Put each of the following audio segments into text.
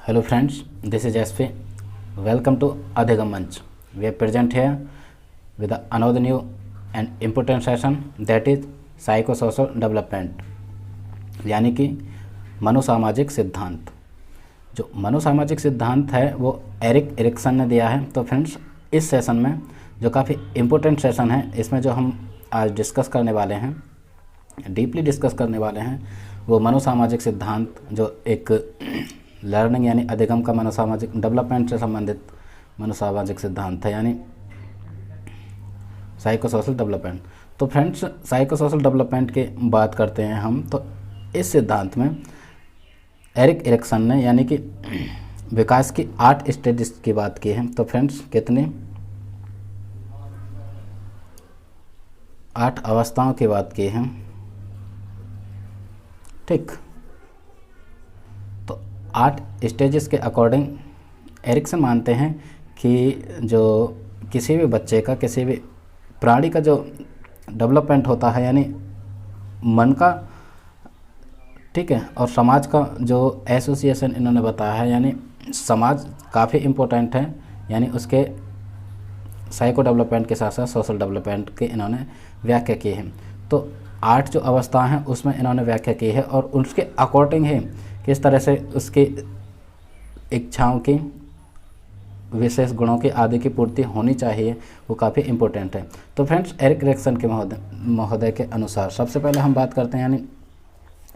Hello friends, this is SP. Welcome to Adhigam Manch. We are present here with another new and important session that is psychosocial development यानी कि मनोसामाजिक सिद्धांत। जो मनोसामाजिक सिद्धांत है वो Erik Erikson ने दिया है। तो फ्रेंड्स इस सेशन में जो काफ़ी इम्पोर्टेंट सेशन है, इसमें जो हम आज डिस्कस करने वाले हैं, डीपली डिस्कस करने वाले हैं, वो मनोसामाजिक सिद्धांत जो एक लर्निंग यानी अधिगम का मनोसामाजिक डेवलपमेंट से संबंधित मनोसामाजिक सिद्धांत है, यानी साइकोसोशल डेवलपमेंट। तो फ्रेंड्स साइकोसोशल डेवलपमेंट की बात करते हैं हम, तो इस सिद्धांत में एरिक एरिक्सन ने यानी कि विकास की 8 स्टेजेस की बात की है। तो फ्रेंड्स कितनी 8 अवस्थाओं की बात की है, ठीक। तो 8 स्टेजेस के अकॉर्डिंग एरिक्सन मानते हैं कि जो किसी भी बच्चे का, किसी भी प्राणी का जो डेवलपमेंट होता है, यानी मन का, ठीक है, और समाज का जो एसोसिएशन इन्होंने बताया है, यानी समाज काफ़ी इम्पोर्टेंट है, यानी उसके साइको डेवलपमेंट के साथ साथ सोशल डेवलपमेंट की इन्होंने व्याख्या की है। तो 8 जो अवस्थाएं हैं उसमें इन्होंने व्याख्या की है और उसके अकॉर्डिंग ही किस तरह से उसकी इच्छाओं की, विशेष गुणों की आदि की पूर्ति होनी चाहिए, वो काफ़ी इम्पोर्टेंट है। तो फ्रेंड्स एरिक एरिक्सन के महोदय के अनुसार सबसे पहले हम बात करते हैं, यानी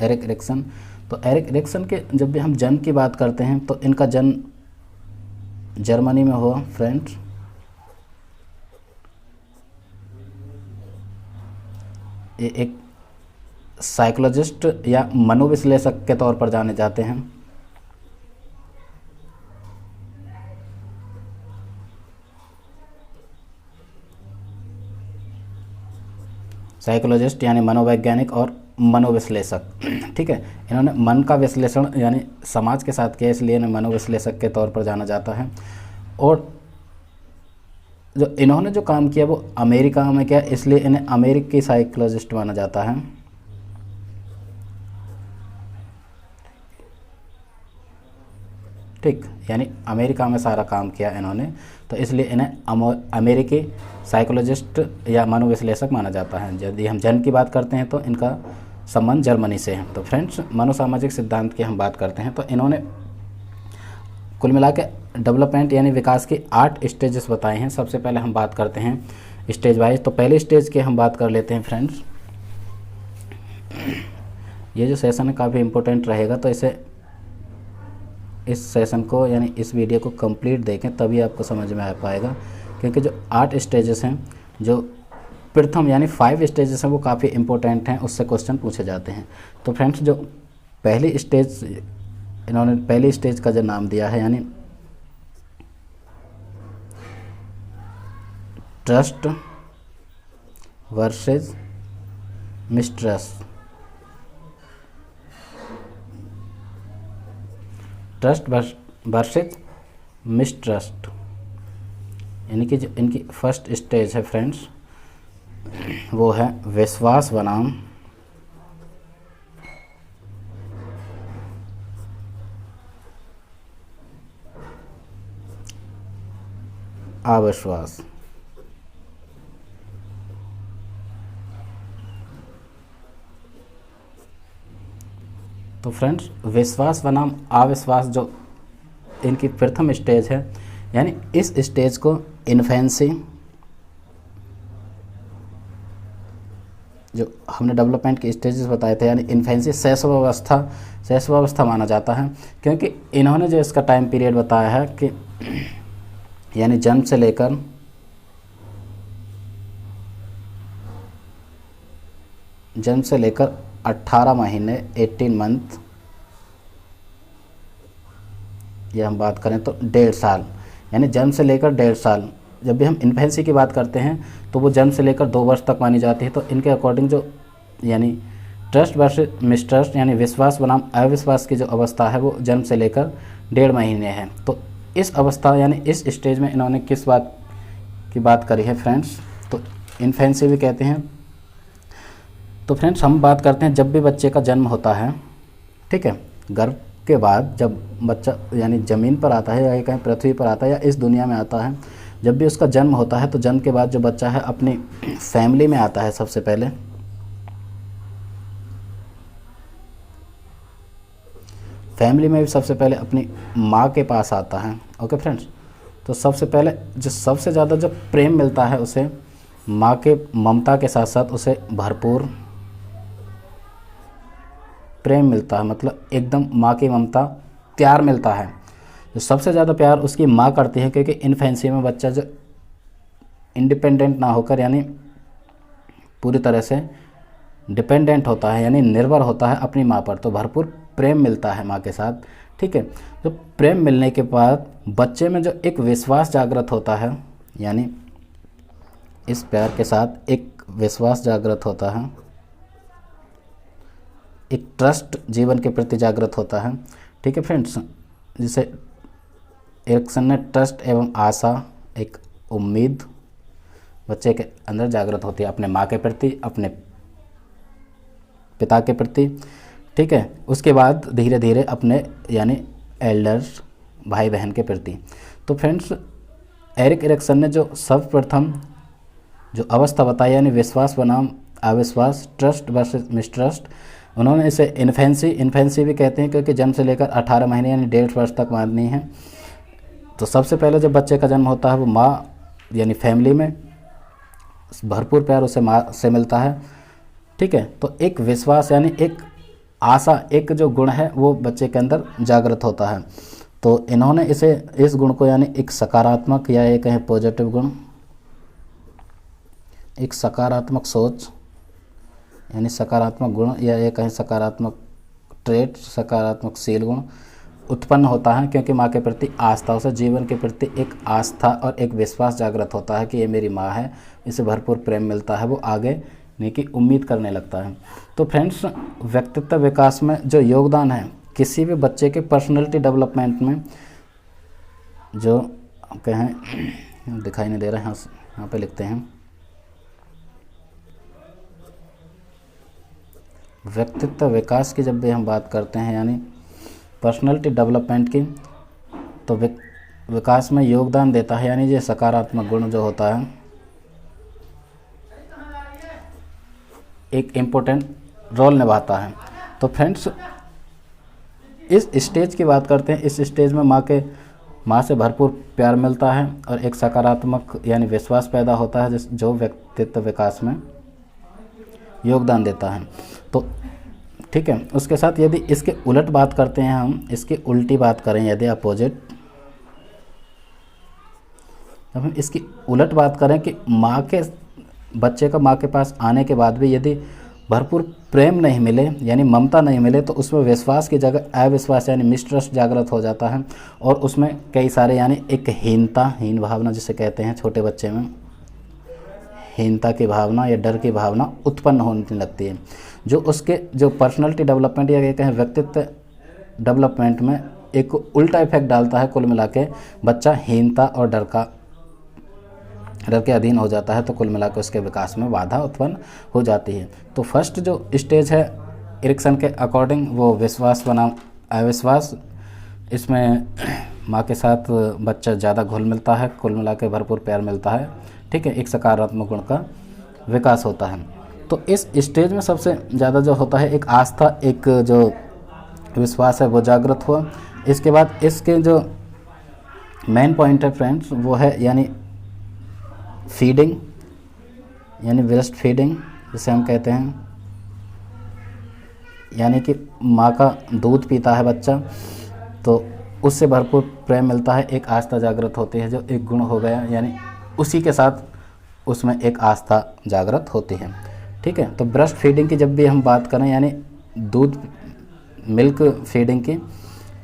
एरिक एरिक्सन। तो एरिक एरिक्सन के जब भी हम जन्म की बात करते हैं तो इनका जन्म जर्मनी में हुआ फ्रेंड्स। ये एक साइकोलॉजिस्ट या मनोविश्लेषक के तौर पर जाने जाते हैं। साइकोलॉजिस्ट यानी मनोवैज्ञानिक और मनोविश्लेषक, ठीक है। इन्होंने मन का विश्लेषण यानी समाज के साथ किया, इसलिए इन्हें मनोविश्लेषक के तौर पर जाना जाता है। और जो इन्होंने जो काम किया वो अमेरिका में किया, इसलिए इन्हें अमेरिकी साइकोलॉजिस्ट माना जाता है। ठीक, यानी अमेरिका में सारा काम किया इन्होंने, तो इसलिए इन्हें अमेरिकी साइकोलॉजिस्ट या मनोविश्लेषक माना जाता है। यदि हम जन्म की बात करते हैं तो इनका संबंध जर्मनी से है। तो फ्रेंड्स मनोसामाजिक सिद्धांत की हम बात करते हैं, तो इन्होंने कुल मिला के डेवलपमेंट यानी विकास की 8 स्टेजेस बताए हैं। सबसे पहले हम बात करते हैं स्टेज वाइज। तो पहले स्टेज की हम बात कर लेते हैं फ्रेंड्स। ये जो सेशन है काफ़ी इम्पोर्टेंट रहेगा, तो इस सेशन को यानी इस वीडियो को कंप्लीट देखें, तभी आपको समझ में आ पाएगा। क्योंकि जो 8 स्टेजेस हैं, जो प्रथम यानी 5 स्टेजेस हैं, वो काफ़ी इम्पोर्टेंट हैं, उससे क्वेश्चन पूछे जाते हैं। तो फ्रेंड्स जो पहली स्टेज, इन्होंने पहली स्टेज का जो नाम दिया है, यानी trust versus mistrust. Trust versus mistrust, यानी कि जो इनकी फर्स्ट स्टेज है फ्रेंड्स, वो है विश्वास बनाम अविश्वास। तो फ्रेंड्स विश्वास बनाम अविश्वास जो इनकी प्रथम स्टेज है, यानी इस स्टेज को इन्फेंसी, जो हमने डेवलपमेंट के स्टेजेस बताए थे, यानी इन्फेंसी शैशवावस्था माना जाता है। क्योंकि इन्होंने जो इसका टाइम पीरियड बताया है कि यानी जन्म से लेकर जन्म से लेकर 18 महीने 18 मंथ, ये हम बात करें तो 1.5 साल, यानी जन्म से लेकर 1.5 साल। जब भी हम इन्फेंसी की बात करते हैं तो वो जन्म से लेकर 2 वर्ष तक मानी जाती है। तो इनके अकॉर्डिंग जो यानी ट्रस्ट वर्सेस मिसट्रस्ट यानी विश्वास बनाम अविश्वास की जो अवस्था है वो जन्म से लेकर 1.5 महीने है। तो इस अवस्था यानी इस स्टेज में इन्होंने किस बात की बात करी है फ्रेंड्स, तो इन्फेंसी भी कहते हैं। तो फ्रेंड्स हम बात करते हैं जब भी बच्चे का जन्म होता है, ठीक है, गर्भ के बाद जब बच्चा यानी ज़मीन पर आता है या कहीं पृथ्वी पर आता है या इस दुनिया में आता है, जब भी उसका जन्म होता है तो जन्म के बाद जो बच्चा है अपनी फैमिली में आता है। सबसे पहले फैमिली में भी सबसे पहले अपनी माँ के पास आता है। ओके फ्रेंड्स, तो सबसे पहले जो सबसे ज़्यादा जो प्रेम मिलता है उसे माँ के ममता के साथ साथ उसे भरपूर प्रेम मिलता है, मतलब एकदम माँ की ममता, प्यार मिलता है। जो सबसे ज़्यादा प्यार उसकी माँ करती है, क्योंकि इन्फेंसी में बच्चा जो इंडिपेंडेंट ना होकर यानी पूरी तरह से डिपेंडेंट होता है, यानी निर्भर होता है अपनी माँ पर, तो भरपूर प्रेम मिलता है माँ के साथ। ठीक है, तो प्रेम मिलने के बाद बच्चे में जो एक विश्वास जागृत होता है, यानी इस प्यार के साथ एक विश्वास जागृत होता है, एक ट्रस्ट जीवन के प्रति जागृत होता है। ठीक है फ्रेंड्स, जिसे एरिक्सन ने ट्रस्ट एवं आशा, एक उम्मीद बच्चे के अंदर जागृत होती है अपने माँ के प्रति, अपने पिता के प्रति। ठीक है, उसके बाद धीरे धीरे अपने यानी एल्डर्स भाई बहन के प्रति। तो फ्रेंड्स, एरिक एरिक्सन ने जो सर्वप्रथम जो अवस्था बताई यानी विश्वास बनाम अविश्वास, ट्रस्ट वर्सेस मिसट्रस्ट, उन्होंने इसे इन्फेंसी भी कहते हैं, क्योंकि जन्म से लेकर 18 महीने यानी 1.5 वर्ष तक माननी है। तो सबसे पहले जब बच्चे का जन्म होता है वो माँ यानी फैमिली में भरपूर प्यार उसे माँ से मिलता है। ठीक है, तो एक विश्वास यानी एक आशा, एक जो गुण है वो बच्चे के अंदर जागृत होता है। तो इन्होंने इस गुण को यानी एक सकारात्मक या ये कहें पॉजिटिव गुण, एक सकारात्मक सोच यानी सकारात्मक गुण या ये कहें सकारात्मक ट्रेट, सकारात्मक शील गुण उत्पन्न होता है, क्योंकि माँ के प्रति आस्था, उसे जीवन के प्रति एक आस्था और एक विश्वास जागृत होता है कि ये मेरी माँ है, इसे भरपूर प्रेम मिलता है, वो आगे नहीं की उम्मीद करने लगता है। तो फ्रेंड्स, व्यक्तित्व विकास में जो योगदान है किसी भी बच्चे के पर्सनैलिटी डेवलपमेंट में, जो कहें दिखाई नहीं दे रहा है, यहाँ पे लिखते हैं व्यक्तित्व विकास की जब भी हम बात करते हैं यानी पर्सनैलिटी डेवलपमेंट की, तो विकास में योगदान देता है, यानी ये सकारात्मक गुण जो होता है एक इम्पोर्टेंट रोल निभाता है। तो फ्रेंड्स, इस स्टेज की बात करते हैं। इस स्टेज में माँ से भरपूर प्यार मिलता है और एक सकारात्मक यानी विश्वास पैदा होता है, जो व्यक्तित्व विकास में योगदान देता है। तो ठीक है, उसके साथ यदि इसके उलट बात करते हैं, हम इसकी उल्टी बात करें, यदि अपोजिट, जब हम इसकी उलट बात करें कि बच्चे का माँ के पास आने के बाद भी यदि भरपूर प्रेम नहीं मिले यानी ममता नहीं मिले, तो उसमें विश्वास की जगह अविश्वास यानी मिसट्रस्ट जागृत हो जाता है, और उसमें कई सारे यानी एक हीन भावना जिसे कहते हैं, छोटे बच्चे में हीनता की भावना या डर की भावना उत्पन्न होने लगती है, जो उसके जो पर्सनैलिटी डेवलपमेंट या कहें व्यक्तित्व डेवलपमेंट में एक उल्टा इफेक्ट डालता है। कुल मिला के बच्चा हीनता और डर के अधीन हो जाता है, तो कुल मिला के उसके विकास में बाधा उत्पन्न हो जाती है। तो फर्स्ट जो स्टेज है एरिक्सन के अकॉर्डिंग वो विश्वास बनाम अविश्वास, इसमें माँ के साथ बच्चा ज़्यादा घुल मिलता है, कुल मिला के भरपूर प्यार मिलता है। ठीक है, एक सकारात्मक गुण का विकास होता है। तो इस स्टेज में सबसे ज़्यादा जो होता है एक आस्था, एक जो विश्वास है वो जागृत हुआ। इसके बाद इसके जो मेन पॉइंट है फ्रेंड्स वो है यानी फीडिंग, यानी ब्रेस्ट फीडिंग जिसे हम कहते हैं, यानी कि माँ का दूध पीता है बच्चा तो उससे भरपूर प्रेम मिलता है, एक आस्था जागृत होती है, जो एक गुण हो गया, यानी उसी के साथ उसमें एक आस्था जागृत होती है। ठीक है, तो ब्रेस्ट फीडिंग की जब भी हम बात करें यानी दूध मिल्क फीडिंग की,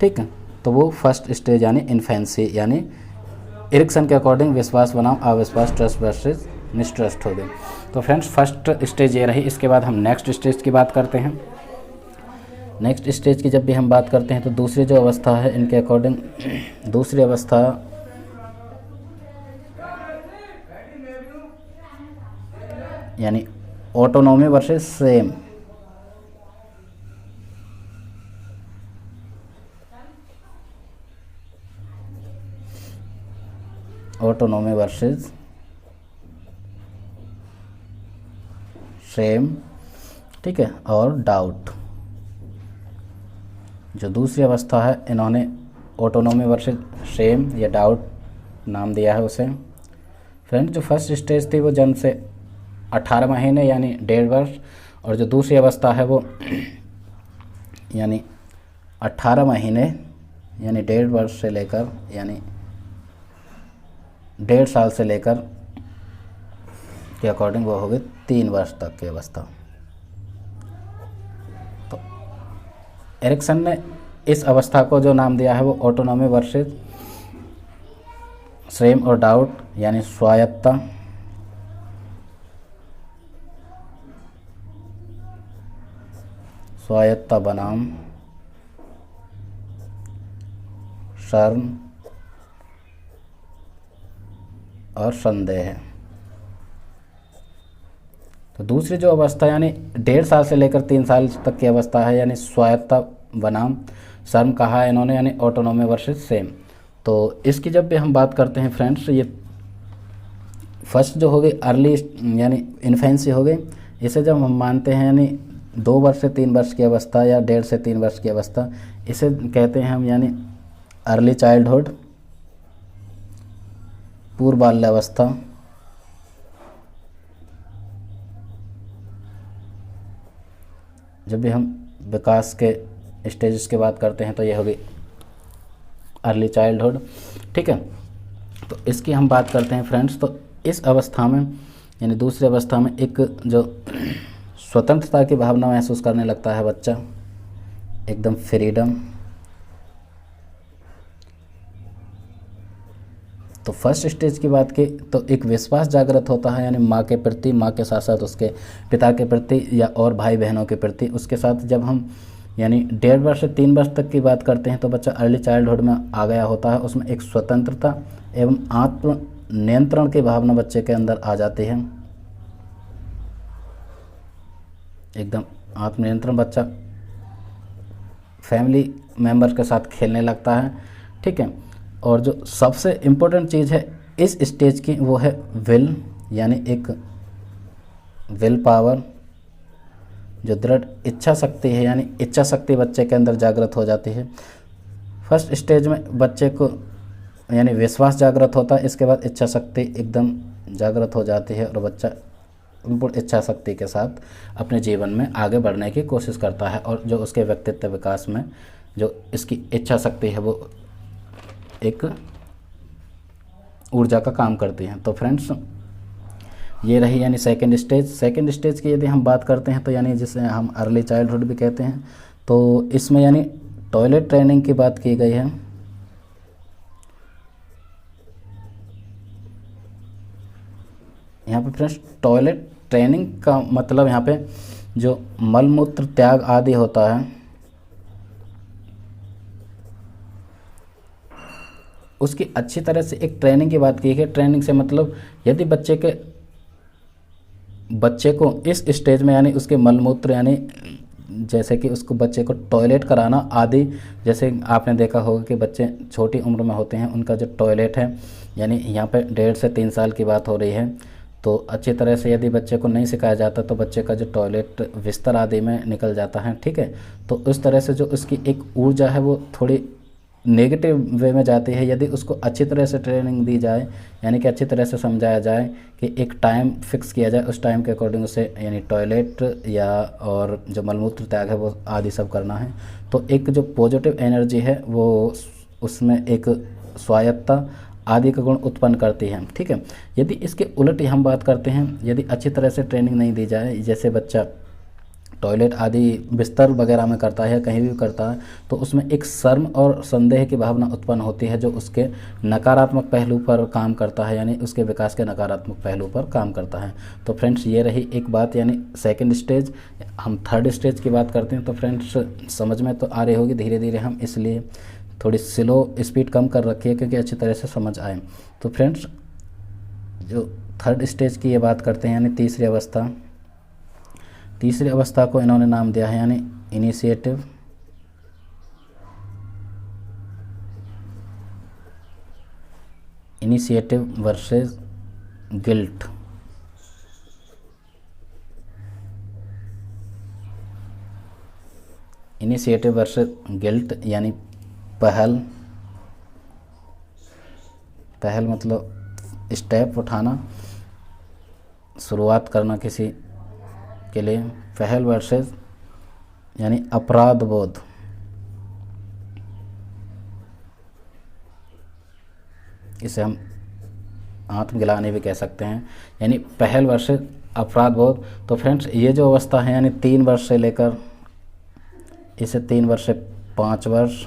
ठीक है, तो वो फर्स्ट स्टेज यानी इन्फेंसी, यानी एरिक्सन के अकॉर्डिंग विश्वास बनाम अविश्वास, ट्रस्ट वर्सेस मिसट्रस्ट हो गई। तो फ्रेंड्स, फर्स्ट स्टेज ये रही। इसके बाद हम नेक्स्ट स्टेज की बात करते हैं। नेक्स्ट स्टेज की जब भी हम बात करते हैं तो दूसरी जो अवस्था है इनके अकॉर्डिंग, दूसरी अवस्था यानी autonomy versus same, autonomy versus same, ठीक है, और डाउट। जो दूसरी अवस्था है इन्होंने ऑटोनॉमी वर्सेस सेम या डाउट नाम दिया है उसे। फ्रेंड जो फर्स्ट स्टेज थी वो जन्म से 18 महीने यानी 1.5 वर्ष, और जो दूसरी अवस्था है वो यानी 18 महीने यानी 1.5 वर्ष से लेकर यानी 1.5 साल से लेकर के अकॉर्डिंग वो होगी 3 वर्ष तक की अवस्था। तो एरिक्सन ने इस अवस्था को जो नाम दिया है वो ऑटोनॉमी वर्सेस सेम और डाउट यानी स्वायत्तता, स्वायत्तता बनाम शर्म और संदेह है। तो दूसरी जो अवस्था यानी 1.5 साल से लेकर 3 साल तक की अवस्था है यानी स्वायत्तता बनाम शर्म कहा है इन्होंने यानी ऑटोनॉमी वर्सेस सेम। तो इसकी जब भी हम बात करते हैं फ्रेंड्स, ये फर्स्ट जो हो गई अर्ली यानी इन्फेंसी हो गई, इसे जब हम मानते हैं यानी 2 वर्ष से 3 वर्ष की अवस्था या 1.5 से 3 वर्ष की अवस्था, इसे कहते हैं हम यानी अर्ली चाइल्डहुड, पूर्व बाल्यावस्था, जब भी हम विकास के स्टेजेस की बात करते हैं तो ये होगी अर्ली चाइल्डहुड, ठीक है। तो इसकी हम बात करते हैं फ्रेंड्स, तो इस अवस्था में यानी दूसरी अवस्था में एक जो स्वतंत्रता की भावना महसूस करने लगता है बच्चा, एकदम फ्रीडम। तो फर्स्ट स्टेज की बात की तो एक विश्वास जागृत होता है यानी माँ के प्रति, माँ के साथ साथ उसके पिता के प्रति या और भाई बहनों के प्रति। उसके साथ जब हम यानी 1.5 वर्ष से 3 वर्ष तक की बात करते हैं तो बच्चा अर्ली चाइल्डहुड में आ गया होता है। उसमें एक स्वतंत्रता एवं आत्म नियंत्रण की भावना बच्चे के अंदर आ जाती है, एकदम आत्मनियंत्रण। बच्चा फैमिली मेम्बर्स के साथ खेलने लगता है, ठीक है। और जो सबसे इम्पोर्टेंट चीज़ है इस स्टेज की वो है विल, यानी एक विल पावर, जो दृढ़ इच्छा शक्ति है यानी इच्छा शक्ति बच्चे के अंदर जागृत हो जाती है। फर्स्ट स्टेज में बच्चे को यानी विश्वास जागृत होता है, इसके बाद इच्छा शक्ति एकदम जागृत हो जाती है और बच्चा पूर्ण इच्छा शक्ति के साथ अपने जीवन में आगे बढ़ने की कोशिश करता है। और जो उसके व्यक्तित्व विकास में जो इसकी इच्छा शक्ति है वो एक ऊर्जा का काम करती है। तो फ्रेंड्स ये रही यानी सेकंड स्टेज। सेकंड स्टेज की यदि हम बात करते हैं तो यानी जिसे हम अर्ली चाइल्डहुड भी कहते हैं, तो इसमें यानी टॉयलेट ट्रेनिंग की बात की गई है। यहाँ पे फ्रेंड्स टॉयलेट ट्रेनिंग का मतलब यहाँ पे जो मलमूत्र त्याग आदि होता है उसकी अच्छी तरह से एक ट्रेनिंग की बात की है। ट्रेनिंग से मतलब यदि बच्चे को इस स्टेज में यानी उसके मलमूत्र यानी जैसे कि उसको बच्चे को टॉयलेट कराना आदि, जैसे आपने देखा होगा कि बच्चे छोटी उम्र में होते हैं उनका जो टॉयलेट है यानी यहाँ पे 1.5 से 3 साल की बात हो रही है, तो अच्छी तरह से यदि बच्चे को नहीं सिखाया जाता तो बच्चे का जो टॉयलेट बिस्तर आदि में निकल जाता है, ठीक है। तो उस तरह से जो उसकी एक ऊर्जा है वो थोड़ी नेगेटिव वे में जाती है। यदि उसको अच्छी तरह से ट्रेनिंग दी जाए यानी कि अच्छी तरह से समझाया जाए कि एक टाइम फिक्स किया जाए, उस टाइम के अकॉर्डिंग उसे यानी टॉयलेट या और जो मलमूत्र त्याग है वो आदि सब करना है, तो एक जो पॉजिटिव एनर्जी है वो उसमें एक स्वायत्तता आदि का गुण उत्पन्न करती है, ठीक है। यदि इसके उलट ही हम बात करते हैं, यदि अच्छी तरह से ट्रेनिंग नहीं दी जाए, जैसे बच्चा टॉयलेट आदि बिस्तर वगैरह में करता है या कहीं भी करता है, तो उसमें एक शर्म और संदेह की भावना उत्पन्न होती है जो उसके नकारात्मक पहलू पर काम करता है यानी उसके विकास के नकारात्मक पहलू पर काम करता है। तो फ्रेंड्स ये रही एक बात यानी सेकंड स्टेज। हम थर्ड स्टेज की बात करते हैं तो फ्रेंड्स समझ में तो आ रही होगी धीरे धीरे, हम इसलिए थोड़ी स्लो स्पीड कम कर रखी है क्योंकि अच्छी तरह से समझ आए। तो फ्रेंड्स जो थर्ड स्टेज की ये बात करते हैं यानी तीसरी अवस्था, तीसरी अवस्था को इन्होंने नाम दिया है यानी initiative. Initiative versus guilt. Initiative versus guilt यानी पहल मतलब स्टेप उठाना, शुरुआत करना किसी के लिए। पहल वर्सेस यानी अपराध बोध, इसे हम आत्मग्लानि भी कह सकते हैं, यानी पहल वर्सेस अपराध बोध। तो फ्रेंड्स ये जो अवस्था है यानी 3 वर्ष से लेकर इसे 3 वर्ष से 5 वर्ष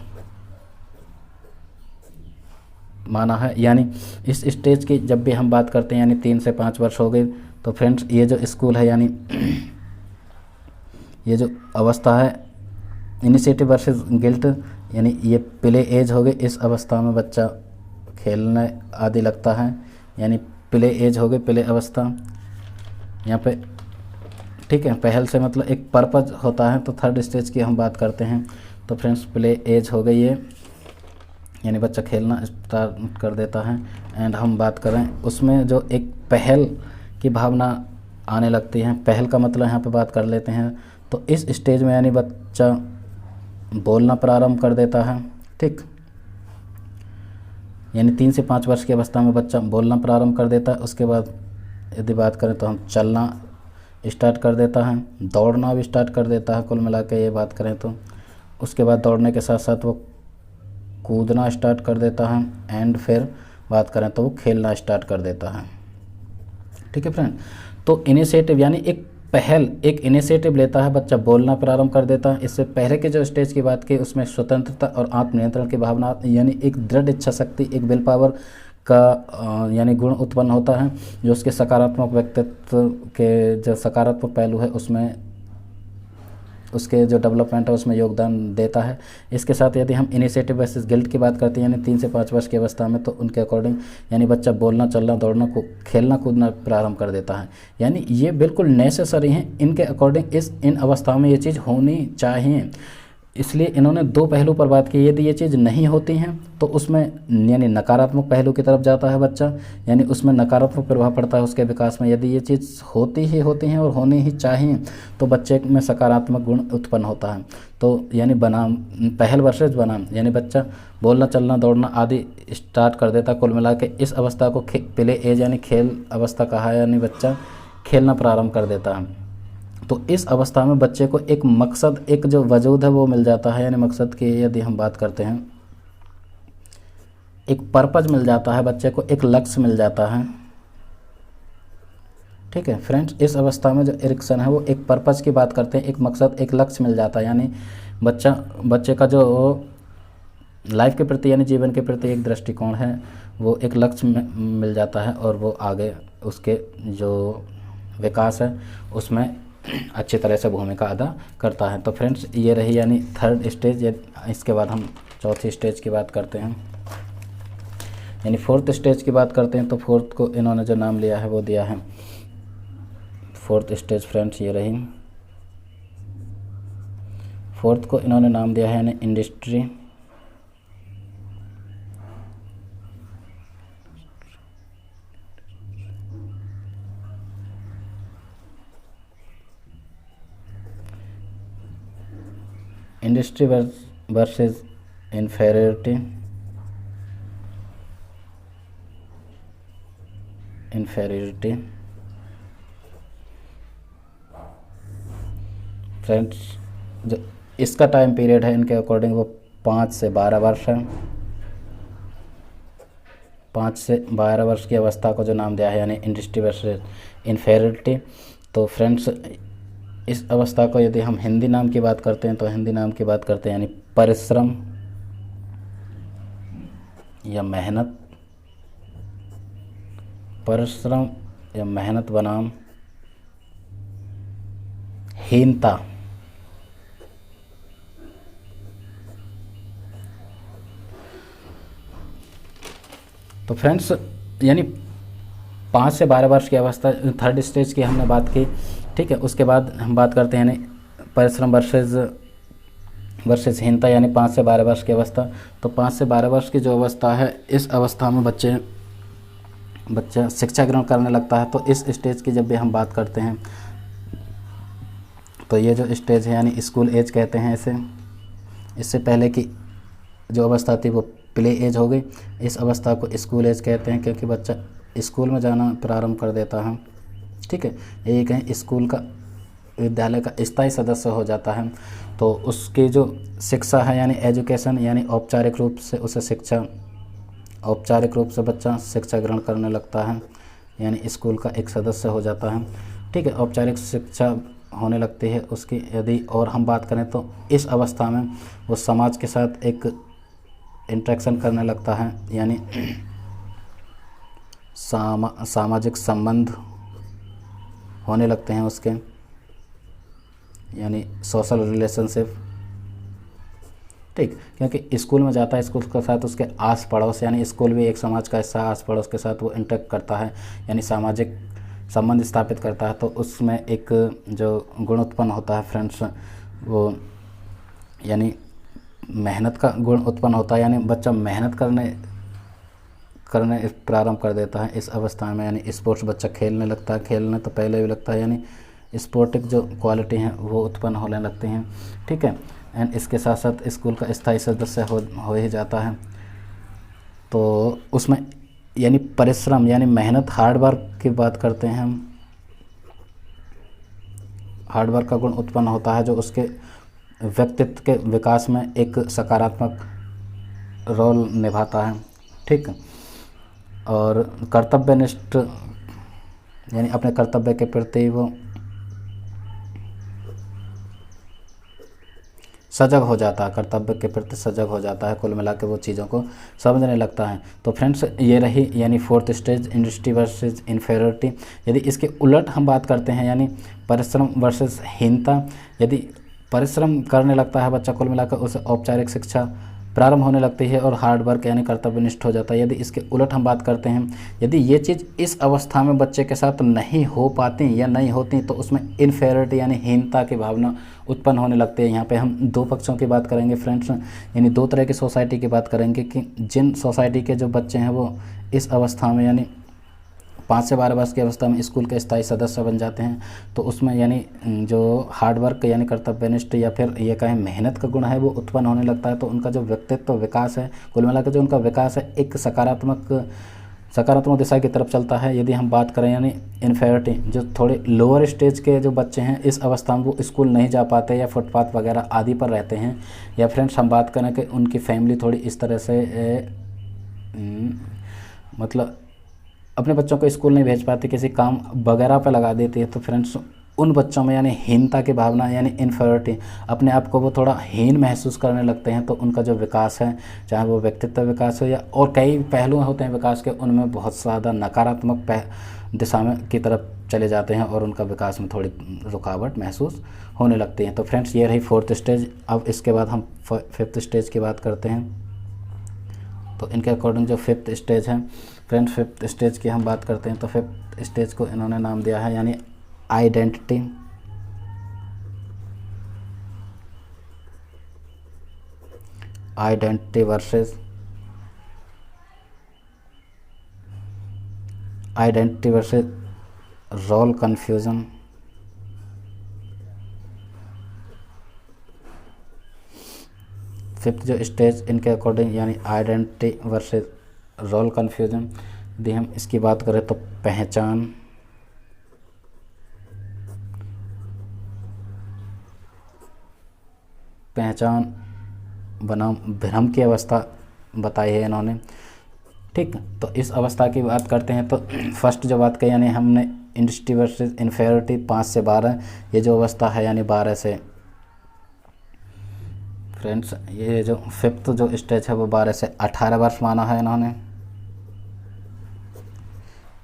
माना है। यानी इस स्टेज की जब भी हम बात करते हैं यानी 3 से 5 वर्ष हो गए, तो फ्रेंड्स ये जो स्कूल है यानी ये जो अवस्था है इनिशिएटिव वर्सेस गिल्ट यानी ये प्ले एज हो गई। इस अवस्था में बच्चा खेलने आदि लगता है, यानी प्ले एज हो गई, प्ले अवस्था यहाँ पे, ठीक है। पहल से मतलब एक पर्पज होता है, तो थर्ड स्टेज की हम बात करते हैं। तो फ्रेंड्स प्ले एज हो गई है, यानी बच्चा खेलना स्टार्ट कर देता है। एंड हम बात करें उसमें जो एक पहल की भावना आने लगती है। पहल का मतलब यहाँ पे बात कर लेते हैं। तो इस स्टेज में यानी बच्चा बोलना प्रारंभ कर देता है, ठीक। यानी 3 से 5 वर्ष की अवस्था में बच्चा बोलना प्रारंभ कर देता है। उसके बाद यदि बात करें तो हम चलना स्टार्ट कर देता है, दौड़ना भी स्टार्ट कर देता है। कुल मिला के ये बात करें तो उसके बाद दौड़ने के साथ साथ वो कूदना स्टार्ट कर देता है। एंड फिर बात करें तो वो खेलना स्टार्ट कर देता है, ठीक है फ्रेंड। तो इनिशिएटिव यानी एक पहल, एक इनिशिएटिव लेता है, बच्चा बोलना प्रारंभ कर देता है। इससे पहले के जो स्टेज की बात की उसमें स्वतंत्रता और आत्मनियंत्रण की भावना यानी एक दृढ़ इच्छा शक्ति, एक विल पावर का यानी गुण उत्पन्न होता है, जो उसके सकारात्मक व्यक्तित्व के जो सकारात्मक पहलू है उसमें उसके जो डेवलपमेंट है उसमें योगदान देता है। इसके साथ यदि हम इनिशिएटिव वर्सेस गिल्ट की बात करते हैं यानी 3 से 5 वर्ष की अवस्था में, तो उनके अकॉर्डिंग यानी बच्चा बोलना, चलना, दौड़ना, खेलना कूदना प्रारंभ कर देता है। यानी ये बिल्कुल नेसेसरी हैं, इनके अकॉर्डिंग इन अवस्थाओं में ये चीज़ होनी चाहिए। इसलिए इन्होंने 2 पहलू पर बात की। यदि ये चीज़ नहीं होती हैं तो उसमें यानी नकारात्मक पहलू की तरफ जाता है बच्चा, यानी उसमें नकारात्मक प्रभाव पड़ता है उसके विकास में। यदि ये चीज़ होती हैं और होनी ही चाहिए तो बच्चे में सकारात्मक गुण उत्पन्न होता है। तो यानी बनाम, पहल वर्सेस बनाम, यानी बच्चा बोलना, चलना, दौड़ना आदि स्टार्ट कर देता। कुल मिला के इस अवस्था को प्ले एज यानी खेल अवस्था कहा है, यानी बच्चा खेलना प्रारंभ कर देता है। तो इस अवस्था में बच्चे को एक मकसद, एक जो वजूद है वो मिल जाता है। यानी मकसद की यदि हम बात करते हैं, एक पर्पज मिल जाता है बच्चे को, एक लक्ष्य मिल जाता है, ठीक है फ्रेंड्स। इस अवस्था में जो एरिक्सन है वो एक पर्पज की बात करते हैं, एक मकसद, एक लक्ष्य मिल जाता है। यानी बच्चे का जो लाइफ के प्रति यानी जीवन के प्रति एक दृष्टिकोण है वो एक लक्ष्य मिल जाता है, और वो आगे उसके जो विकास है उसमें अच्छी तरह से भूमिका अदा करता है। तो फ्रेंड्स ये रही यानी थर्ड स्टेज। इसके बाद हम चौथी स्टेज की बात करते हैं, यानी फोर्थ स्टेज की बात करते हैं। तो फोर्थ को इन्होंने जो नाम लिया है वो दिया है फोर्थ स्टेज। फ्रेंड्स ये रही फोर्थ को इन्होंने नाम दिया है यानी industry industry versus inferiority. Friends जो इसका टाइम पीरियड है इनके अकॉर्डिंग वो 5 से 12 वर्ष है। 5 से 12 वर्ष की अवस्था को जो नाम दिया है यानी इंडस्ट्री वर्सेस इन्फेरियरिटी। तो फ्रेंड्स इस अवस्था को यदि हम हिंदी नाम की बात करते हैं तो हिंदी नाम की बात करते हैं यानी परिश्रम या मेहनत, परिश्रम या मेहनत बनाम हीनता। तो फ्रेंड्स यानी 5 से 12 वर्ष की अवस्था थर्ड स्टेज की हमने बात की, ठीक है। उसके बाद हम बात करते हैं यानी परिश्रम वर्सेस हीनता, यानी 5 से 12 वर्ष की अवस्था। तो 5 से 12 वर्ष की जो अवस्था है इस अवस्था में बच्चे बच्चा शिक्षा ग्रहण करने लगता है। तो इस स्टेज की जब भी हम बात करते हैं तो ये जो स्टेज है यानी स्कूल एज कहते हैं इसे। इससे पहले की जो अवस्था थी वो प्ले एज हो गई, इस अवस्था को स्कूल एज कहते हैं क्योंकि बच्चा स्कूल में जाना प्रारंभ कर देता है। ठीक है, यही कहें स्कूल का, विद्यालय का स्थायी सदस्य हो जाता है। तो उसकी जो शिक्षा है यानी एजुकेशन, यानी औपचारिक रूप से उसे शिक्षा, औपचारिक रूप से बच्चा शिक्षा ग्रहण करने लगता है यानी स्कूल का एक सदस्य हो जाता है। ठीक है, औपचारिक शिक्षा होने लगती है उसकी। यदि और हम बात करें तो इस अवस्था में वो समाज के साथ एक इंटरेक्शन करने लगता है यानी सामाजिक संबंध होने लगते हैं उसके, यानी सोशल रिलेशनशिप। ठीक, क्योंकि स्कूल में जाता है, स्कूल के साथ उसके आस पड़ोस, यानी स्कूल भी एक समाज का हिस्सा, आस पड़ोस के साथ वो इंटरेक्ट करता है यानी सामाजिक संबंध स्थापित करता है। तो उसमें एक जो गुण उत्पन्न होता है फ्रेंड्स, वो यानी मेहनत का गुण उत्पन्न होता है, यानी बच्चा मेहनत करने प्रारंभ कर देता है इस अवस्था में। यानी स्पोर्ट्स बच्चा खेलने लगता है, खेलने तो पहले भी लगता है, यानी स्पोर्टिक जो क्वालिटी हैं वो उत्पन्न होने लगती हैं। ठीक है, एंड इसके साथ साथ स्कूल का स्थायी सदस्य हो ही जाता है। तो उसमें यानी परिश्रम यानी मेहनत, हार्ड वर्क की बात करते हैं हम। हार्ड वर्क का गुण उत्पन्न होता है जो उसके व्यक्तित्व के विकास में एक सकारात्मक रोल निभाता है। ठीक, और कर्तव्यनिष्ठ यानी अपने कर्तव्य के प्रति वो सजग हो जाता है, कर्तव्य के प्रति सजग हो जाता है, कुल मिला के वो चीज़ों को समझने लगता है। तो फ्रेंड्स ये रही यानी fourth stage, industry versus inferiority. यदि इसके उलट हम बात करते हैं यानी परिश्रम वर्सेस हीनता, यदि परिश्रम करने लगता है बच्चा, कुल मिलाकर उसे औपचारिक शिक्षा प्रारंभ होने लगती है और हार्ड वर्क यानी कर्तव्यनिष्ठ हो जाता है। यदि इसके उलट हम बात करते हैं, यदि ये चीज़ इस अवस्था में बच्चे के साथ नहीं हो पाती या नहीं होती तो उसमें इन्फेरिटी यानी हीनता की भावना उत्पन्न होने लगती है। यहाँ पे हम दो पक्षों की बात करेंगे फ्रेंड्स, यानी दो तरह की सोसाइटी की बात करेंगे कि जिन सोसाइटी के जो बच्चे हैं वो इस अवस्था में यानी 5 से 12 वर्ष की अवस्था में स्कूल के स्थायी सदस्य बन जाते हैं। तो उसमें यानी जो हार्ड वर्क यानी कर्तव्यनिष्ठ या फिर ये कहें मेहनत का गुण है वो उत्पन्न होने लगता है। तो उनका जो व्यक्तित्व विकास है, कुल मिलाकर जो उनका विकास है एक सकारात्मक दिशा की तरफ चलता है। यदि हम बात करें यानी इन्फेरिटी, जो थोड़े लोअर स्टेज के जो बच्चे हैं इस अवस्था में वो स्कूल नहीं जा पाते या फुटपाथ वगैरह आदि पर रहते हैं, या फ्रेंड्स हम बात करें कि उनकी फैमिली थोड़ी इस तरह से मतलब अपने बच्चों को स्कूल नहीं भेज पाती, किसी काम वगैरह पर लगा देती है। तो फ्रेंड्स उन बच्चों में यानी हीनता की भावना यानी इन्फेरिटी, अपने आप को वो थोड़ा हीन महसूस करने लगते हैं। तो उनका जो विकास है, चाहे वो व्यक्तित्व विकास हो या और कई पहलू होते हैं विकास के, उनमें बहुत ज़्यादा नकारात्मक दिशा में की तरफ चले जाते हैं और उनका विकास में थोड़ी रुकावट महसूस होने लगती है। तो फ्रेंड्स ये रही फोर्थ स्टेज। अब इसके बाद हम फिफ्थ स्टेज की बात करते हैं। तो इनके अकॉर्डिंग जो फिफ्थ स्टेज है फ्रेंड्स, फिफ्थ स्टेज की हम बात करते हैं तो फिफ्थ स्टेज को इन्होंने नाम दिया है यानी identity. Identity versus role confusion. Fifth जो स्टेज इनके अकॉर्डिंग यानी आइडेंटिटी वर्सेस रोल कन्फ्यूजन। यदि हम इसकी बात करें तो पहचान बनाम भ्रम की अवस्था बताई है इन्होंने। ठीक, तो इस अवस्था की बात करते हैं तो फर्स्ट जो बात कही यानी हमने इंडस्ट्री वर्सेस इन्फेरियोरिटी 5 से 12, ये जो अवस्था है यानी 12 से फ्रेंड्स ये जो फिफ्थ जो स्टेज है वो 12 से 18 वर्ष माना है इन्होंने,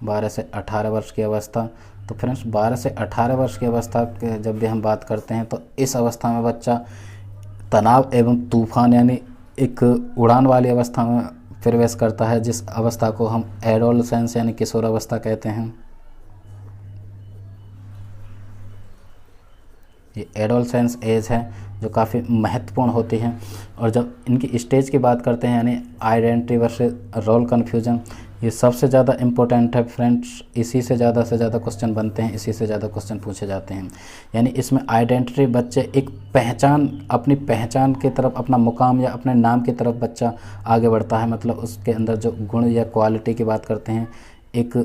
12 से 18 वर्ष की अवस्था। तो फ्रेंड्स 12 से 18 वर्ष की अवस्था के जब भी हम बात करते हैं तो इस अवस्था में बच्चा तनाव एवं तूफान यानी एक उड़ान वाली अवस्था में प्रवेश करता है, जिस अवस्था को हम एडोलसेंस यानी किशोर अवस्था कहते हैं। ये एडोलसेंस एज है जो काफ़ी महत्वपूर्ण होती है। और जब इनकी स्टेज की बात करते हैं यानी आइडेंटिटी वर्सेस रोल कन्फ्यूजन, ये सबसे ज़्यादा इम्पोर्टेंट है फ्रेंड्स, इसी से ज़्यादा क्वेश्चन बनते हैं, इसी से ज़्यादा क्वेश्चन पूछे जाते हैं। यानी इसमें आइडेंटिटी, बच्चे एक पहचान, अपनी पहचान की तरफ, अपना मुकाम या अपने नाम की तरफ बच्चा आगे बढ़ता है, मतलब उसके अंदर जो गुण या क्वालिटी की बात करते हैं, एक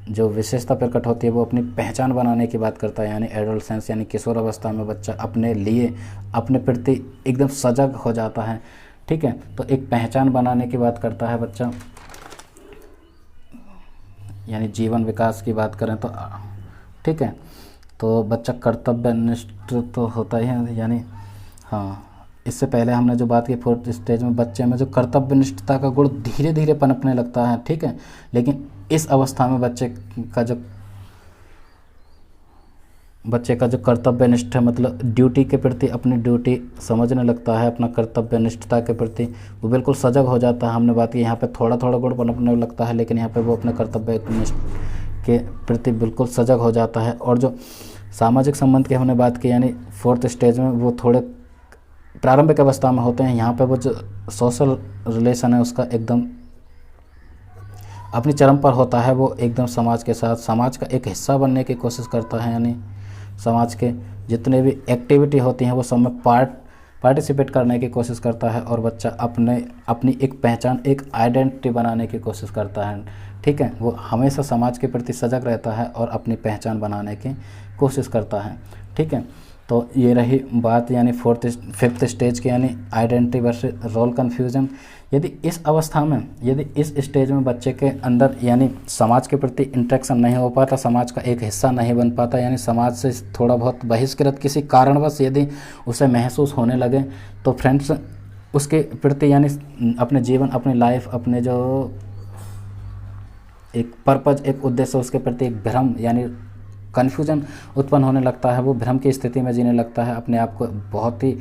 जो विशेषता प्रकट होती है वो अपनी पहचान बनाने की बात करता है। यानी एडोलसेंस यानी किशोर अवस्था में बच्चा अपने लिए, अपने प्रति एकदम सजग हो जाता है, ठीक है। तो एक पहचान बनाने की बात करता है बच्चा। यानी जीवन विकास की बात करें तो ठीक है, तो बच्चा कर्तव्यनिष्ठ तो होता ही है। यानी हाँ, इससे पहले हमने जो बात की 4th स्टेज में बच्चे में जो कर्तव्यनिष्ठता का गुण धीरे धीरे पनपने लगता है, ठीक है। लेकिन इस अवस्था में बच्चे का जो कर्तव्यनिष्ठ है, मतलब ड्यूटी के प्रति, अपनी ड्यूटी समझने लगता है, अपना कर्तव्यनिष्ठता के प्रति वो बिल्कुल सजग हो जाता है। हमने बात की यहाँ पे थोड़ा गुण पनपने लगता है, लेकिन यहाँ पे वो अपने कर्तव्यनिष्ठ के प्रति बिल्कुल सजग हो जाता है। और जो सामाजिक संबंध की हमने बात की, यानी 4th स्टेज में वो थोड़े प्रारंभिक अवस्था में होते हैं। यहाँ पे वो जो सोशल रिलेशन है उसका एकदम अपनी चरम पर होता है। वो एकदम समाज के साथ, समाज का एक हिस्सा बनने की कोशिश करता है। यानी समाज के जितने भी एक्टिविटी होती हैं वो सब में पार्टिसिपेट करने की कोशिश करता है, और बच्चा अपनी एक पहचान, एक आइडेंटिटी बनाने की कोशिश करता है, ठीक है। वो हमेशा समाज के प्रति सजग रहता है और अपनी पहचान बनाने की कोशिश करता है, ठीक है। तो ये रही बात यानी 5th स्टेज की, यानी आइडेंटिटी वर्सेस रोल कन्फ्यूजन। यदि इस अवस्था में, यदि इस स्टेज में बच्चे के अंदर यानी समाज के प्रति इंटरेक्शन नहीं हो पाता, समाज का एक हिस्सा नहीं बन पाता, यानी समाज से थोड़ा बहुत बहिष्कृत किसी कारणवश यदि उसे महसूस होने लगे, तो फ्रेंड्स उसके प्रति यानी अपने जीवन, अपनी लाइफ, अपने जो एक पर्पज, एक उद्देश्य, उसके प्रति एक भ्रम यानी कन्फ्यूजन उत्पन्न होने लगता है। वो भ्रम की स्थिति में जीने लगता है, अपने आप को बहुत ही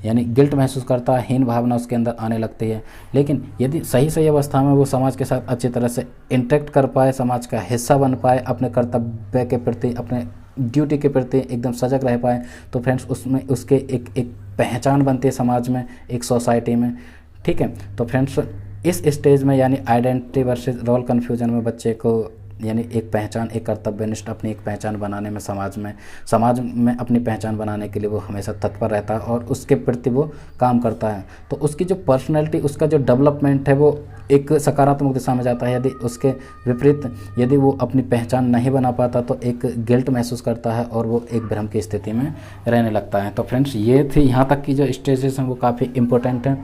यानी गिल्ट महसूस करता है, हीन भावना उसके अंदर आने लगती है। लेकिन यदि सही अवस्था में वो समाज के साथ अच्छी तरह से इंटरेक्ट कर पाए, समाज का हिस्सा बन पाए, अपने कर्तव्य के प्रति, अपने ड्यूटी के प्रति एकदम सजग रह पाए, तो फ्रेंड्स उसमें उसके एक पहचान बनती है समाज में, एक सोसाइटी में, ठीक है। तो फ्रेंड्स इस स्टेज में यानी आइडेंटिटी वर्सेस रोल कन्फ्यूजन में बच्चे को यानी एक पहचान, एक कर्तव्यनिष्ठ अपनी एक पहचान बनाने में, समाज में अपनी पहचान बनाने के लिए वो हमेशा तत्पर रहता है और उसके प्रति वो काम करता है। तो उसकी जो पर्सनैलिटी, उसका जो डेवलपमेंट है वो एक सकारात्मक दिशा में जाता है। यदि उसके विपरीत यदि वो अपनी पहचान नहीं बना पाता तो एक गिल्ट महसूस करता है और वो एक भ्रम की स्थिति में रहने लगता है। तो फ्रेंड्स ये थी यहाँ तक की जो स्टेजेस हैं वो काफ़ी इंपॉर्टेंट हैं।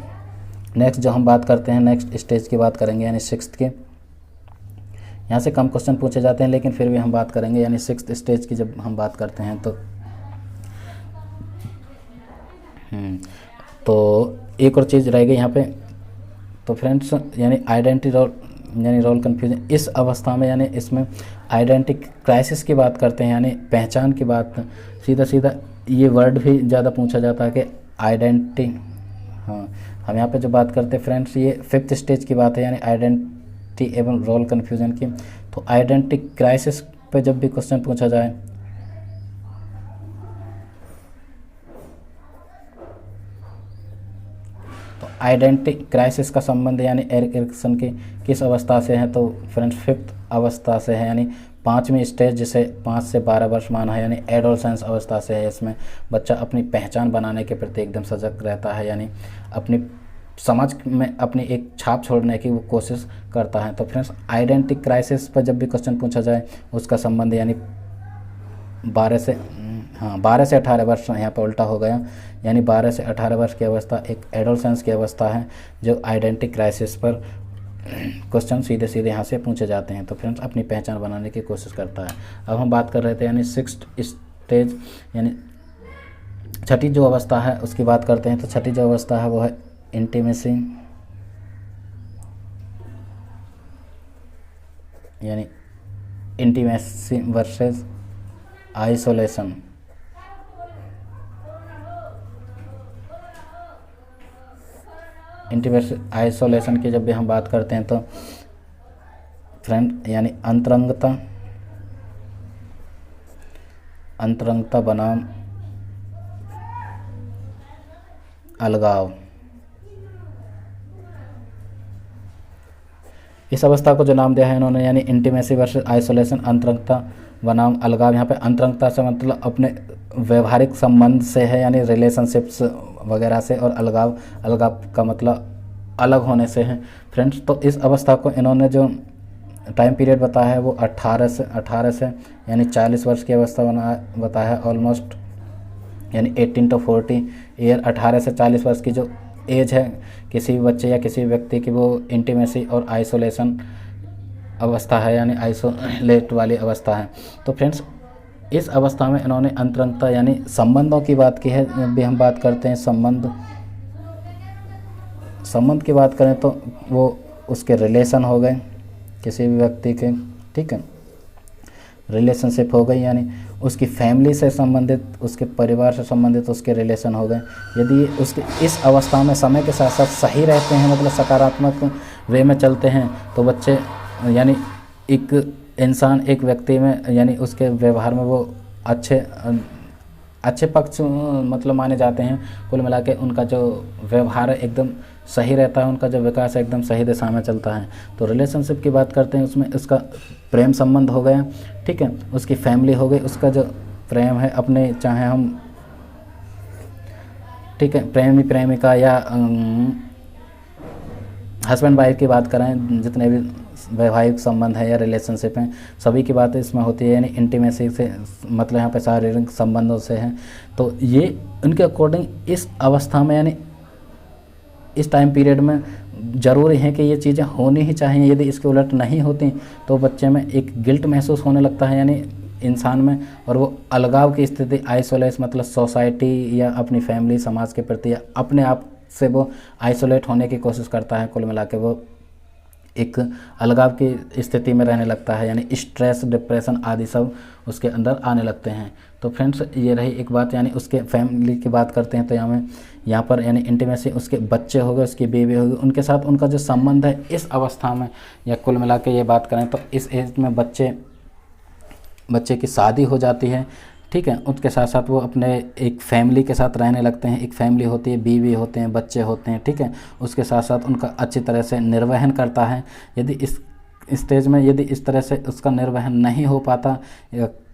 नेक्स्ट जो हम बात करते हैं, नेक्स्ट स्टेज की बात करेंगे यानी 6th के। यहाँ से कम क्वेश्चन पूछे जाते हैं लेकिन फिर भी हम बात करेंगे। यानी 6th स्टेज की जब हम बात करते हैं तो एक और चीज़ रह गई यहाँ पे। तो फ्रेंड्स यानी आइडेंटिटी यानी रोल कन्फ्यूजन, इस अवस्था में यानी इसमें आइडेंटिटी क्राइसिस की बात करते हैं, यानी पहचान की बात। सीधा ये वर्ड भी ज़्यादा पूछा जाता है कि आइडेंटिटी। हाँ, हम यहाँ पे जो बात करते हैं फ्रेंड्स, ये 5th स्टेज की बात है यानी आइडेंटिटी एवं रोल कन्फ्यूजन की। तो आइडेंटिटी क्राइसिस पे जब भी क्वेश्चन पूछा जाए तो आइडेंटिटी क्राइसिस का संबंध यानी एरिक एरिक्सन की किस अवस्था से है, तो फ्रेंड्स 5th अवस्था से है, यानी 5वीं स्टेज जिसे 5 से 12 वर्ष माना है, यानी एडोलसेंस अवस्था से है। इसमें बच्चा अपनी पहचान बनाने के प्रति एकदम सजग रहता है, यानी अपनी समाज में अपनी एक छाप छोड़ने की वो कोशिश करता है। तो फ्रेंड्स आइडेंटिटी क्राइसिस पर जब भी क्वेश्चन पूछा जाए उसका संबंध यानी 12 से 18 वर्ष, यहाँ पर उल्टा हो गया, यानी 12 से 18 वर्ष की अवस्था एक एडोलसेंस की अवस्था है जो आइडेंटिटी क्राइसिस पर क्वेश्चन सीधे यहाँ से पूछे जाते हैं। तो फ्रेंड्स अपनी पहचान बनाने की कोशिश करता है। अब हम बात कर रहे थे यानी 6th स्टेज यानी 6ठी जो अवस्था है उसकी बात करते हैं। तो 6ठी जो अवस्था है वो है इंटीमेसी यानी intimacy versus isolation. Intimacy isolation की जब भी हम बात करते हैं तो फ्रेंड यानी अंतरंगता बनाम अलगाव, इस अवस्था को जो नाम दिया है इन्होंने यानी इंटीमेसी वर्सेस आइसोलेशन, अंतरंगता बनाम अलगाव। यहाँ पे अंतरंगता से मतलब अपने व्यवहारिक संबंध से है यानी रिलेशनशिप्स वगैरह से, और अलगाव, अलगाव का मतलब अलग होने से है फ्रेंड्स। तो इस अवस्था को इन्होंने जो टाइम पीरियड बताया है वो 18 से यानी 40 वर्ष की अवस्था बताया है ऑलमोस्ट, यानी 18 to 40 ईयर। 18 से 40 वर्ष की जो एज है किसी भी बच्चे या किसी भी व्यक्ति की, वो इंटीमेसी और आइसोलेशन अवस्था है यानी आइसोलेट वाली अवस्था है। तो फ्रेंड्स इस अवस्था में इन्होंने अंतरंगता यानी संबंधों की बात की है। जब भी हम बात करते हैं संबंध की बात करें तो वो उसके रिलेशन हो गए किसी भी व्यक्ति के, ठीक है, रिलेशनशिप हो गई, यानी उसकी फैमिली से संबंधित, उसके परिवार से संबंधित उसके रिलेशन हो गए। यदि उसके इस अवस्था में समय के साथ साथ सही रहते हैं, मतलब सकारात्मक वे में चलते हैं, तो बच्चे यानी एक इंसान, एक व्यक्ति में यानी उसके व्यवहार में वो अच्छे पक्ष मतलब माने जाते हैं। कुल मिला के उनका जो व्यवहार है एकदम सही रहता है, उनका जो विकास है एकदम सही दिशा में चलता है। तो रिलेशनशिप की बात करते हैं, उसमें उसका प्रेम संबंध हो गया, ठीक है, उसकी फैमिली हो गई, उसका जो प्रेम है अपने, चाहे हम, ठीक है, प्रेमी प्रेमिका या हस्बैंड वाइफ की बात करें, जितने भी वैवाहिक संबंध है या रिलेशनशिप हैं, सभी की बातें इसमें होती है, यानी इंटीमेसी से मतलब यहाँ पे शारीरिक संबंधों से हैं। तो ये उनके अकॉर्डिंग इस अवस्था में यानी इस टाइम पीरियड में ज़रूरी है कि ये चीज़ें होनी ही चाहिए। यदि इसके उलट नहीं होती तो बच्चे में एक गिल्ट महसूस होने लगता है यानी इंसान में, और वो अलगाव की स्थिति, आइसोलेस मतलब सोसाइटी या अपनी फैमिली, समाज के प्रति या अपने आप से वो आइसोलेट होने की कोशिश करता है। कुल मिला के वो एक अलगाव की स्थिति में रहने लगता है, यानी स्ट्रेस, डिप्रेशन आदि सब उसके अंदर आने लगते हैं। तो फ्रेंड्स ये रही एक बात, यानी उसके फैमिली की बात करते हैं तो यहाँ पर यानी इंटीमेसी, उसके बच्चे हो गए, उसकी बीवी हो गई, उनके साथ उनका जो संबंध है इस अवस्था में, या कुल मिला के ये बात करें तो इस एज में बच्चे की शादी हो जाती है, ठीक है। उसके साथ साथ वो अपने एक फैमिली के साथ रहने लगते हैं। एक फैमिली होती है, बीवी होते हैं, बच्चे होते हैं, ठीक है। उसके साथ साथ उनका अच्छी तरह से निर्वहन करता है। यदि इस स्टेज में यदि इस तरह से उसका निर्वहन नहीं हो पाता,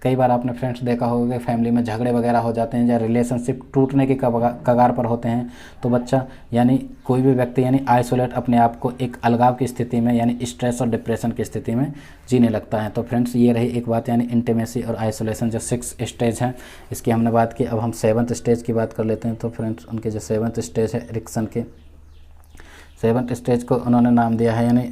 कई बार आपने फ्रेंड्स देखा होगा कि फैमिली में झगड़े वगैरह हो जाते हैं या रिलेशनशिप टूटने के कगार पर होते हैं, तो बच्चा यानी कोई भी व्यक्ति यानी आइसोलेट, अपने आप को एक अलगाव की स्थिति में यानी स्ट्रेस और डिप्रेशन की स्थिति में जीने लगता है। तो फ्रेंड्स ये रही एक बात, यानी इंटीमेसी और आइसोलेशन जो 6 स्टेज हैं इसकी हमने बात की। अब हम 7th स्टेज की बात कर लेते हैं। तो फ्रेंड्स उनके जो 7th स्टेज है एरिक्सन के, 7th स्टेज को उन्होंने नाम दिया है यानी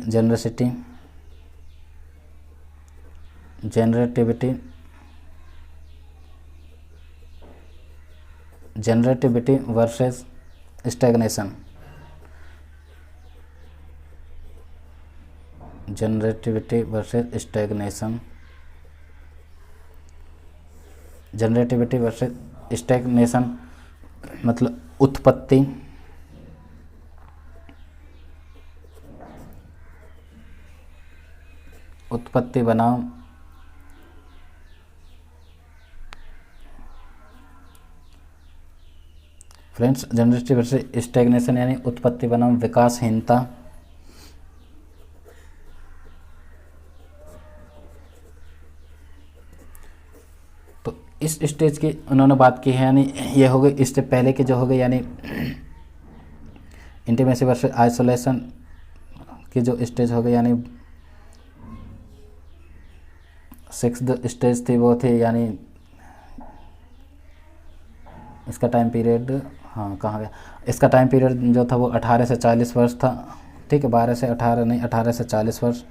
generativity versus stagnation. Generativity versus stagnation, generativity versus stagnation मतलब उत्पत्ति बनाम फ्रेंड्स जनरेटिविटी वर्सेस स्टैग्नेशन यानी उत्पत्ति बनाम विकासहीनता। तो इस स्टेज की उन्होंने बात की है, यानी ये हो गई इससे पहले के जो हो गई यानी इंटीमेसी वर्सेस आइसोलेशन की जो स्टेज हो गई, यानी 6th स्टेज थी वो थी, यानी इसका टाइम पीरियड, हाँ कहाँ गया, इसका टाइम पीरियड जो था वो 18 से 40 वर्ष था, ठीक है। 12 से 18 नहीं, 18 से 40 वर्ष,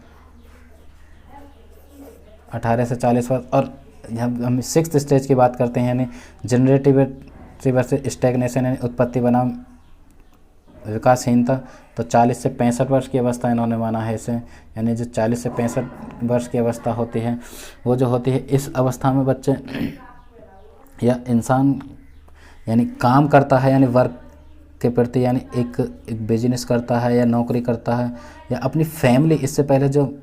18 से 40 वर्ष। और हम 6th स्टेज की बात करते हैं यानी जनरेटिविटी वर्सेस स्टैग्नेशन यानी उत्पत्ति बनाम विकासहीनता। तो 40 से 65 वर्ष की अवस्था इन्होंने माना है इसे, यानी जो 40 से 65 वर्ष की अवस्था होती है वो जो होती है, इस अवस्था में बच्चे या इंसान यानी काम करता है, यानी वर्क के प्रति, यानी एक बिजनेस करता है या नौकरी करता है या अपनी फैमिली। इससे पहले जो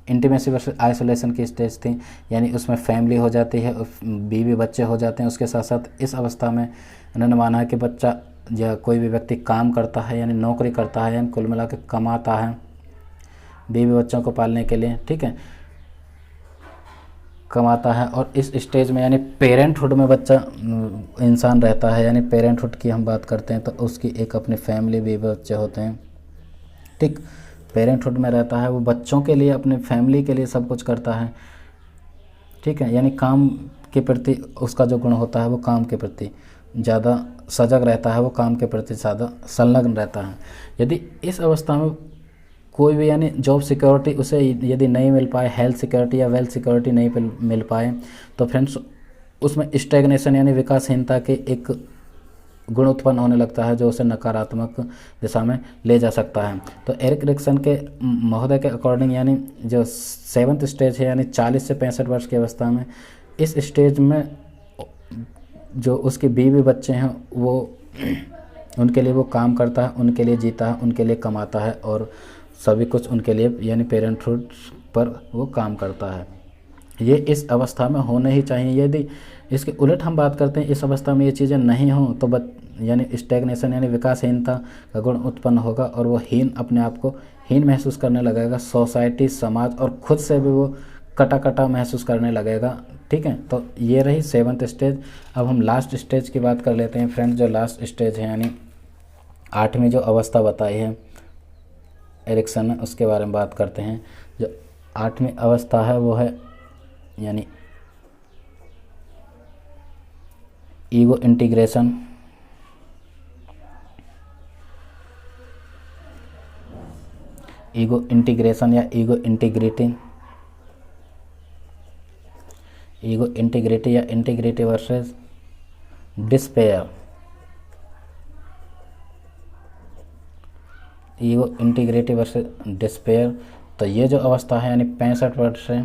इंटीमेसी वर्सेस आइसोलेशन की स्टेज थी यानी उसमें फैमिली हो जाती है, बीवी बच्चे हो जाते हैं। उसके साथ साथ इस अवस्था में उन्होंने माना है कि बच्चा या कोई भी व्यक्ति काम करता है यानी नौकरी करता है, यानी कुल मिला के कमाता है, बीवी बच्चों को पालने के लिए, ठीक है, कमाता है। और इस स्टेज में यानी पेरेंटहुड में बच्चा इंसान रहता है, यानी पेरेंटहुड की हम बात करते हैं तो उसकी एक अपनी फैमिली, बीवी बच्चे होते हैं, ठीक। पेरेंटहुड में रहता है, वो बच्चों के लिए, अपने फैमिली के लिए सब कुछ करता है, ठीक है। यानी काम के प्रति उसका जो गुण होता है वो काम के प्रति ज़्यादा सजग रहता है, वो काम के प्रति ज़्यादा संलग्न रहता है। यदि इस अवस्था में कोई भी यानी जॉब सिक्योरिटी उसे यदि नहीं मिल पाए, हेल्थ सिक्योरिटी या वेल्थ सिक्योरिटी नहीं मिल पाए, तो फ्रेंड्स उसमें स्टैग्नेशन यानी विकासहीनता के एक गुण उत्पन्न होने लगता है, जो उसे नकारात्मक दिशा में ले जा सकता है। तो एरिक एरिक्सन के महोदय के अकॉर्डिंग यानी जो 7th स्टेज है, यानी 40 से 65 वर्ष की अवस्था में, इस स्टेज में जो उसके बीवी बच्चे हैं वो उनके लिए वो काम करता है, उनके लिए जीता है, उनके लिए कमाता है और सभी कुछ उनके लिए यानी पेरेंटहुड पर वो काम करता है। ये इस अवस्था में होने ही चाहिए। यदि इसके उलट हम बात करते हैं, इस अवस्था में ये चीज़ें नहीं हों तो यानी स्टैग्नेशन यानी विकासहीनता का गुण उत्पन्न होगा और वो अपने आप को हीन महसूस करने लगेगा, सोसाइटी, समाज और खुद से भी वो कटा महसूस करने लगेगा, ठीक है। तो ये रही 7th स्टेज। अब हम लास्ट स्टेज की बात कर लेते हैं फ्रेंड्स। जो लास्ट स्टेज है यानी 8वीं जो अवस्था बताई है एरिक्सन ने, उसके बारे में बात करते हैं। जो 8वीं अवस्था है वो है यानी ईगो इंटीग्रेशन, ईगो इंटीग्रेशन या ईगो इंटीग्रिटी, ईगो इंटीग्रिटी या integrity versus despair, ego integrity versus despair. तो ये जो अवस्था है यानी 65 वर्ष से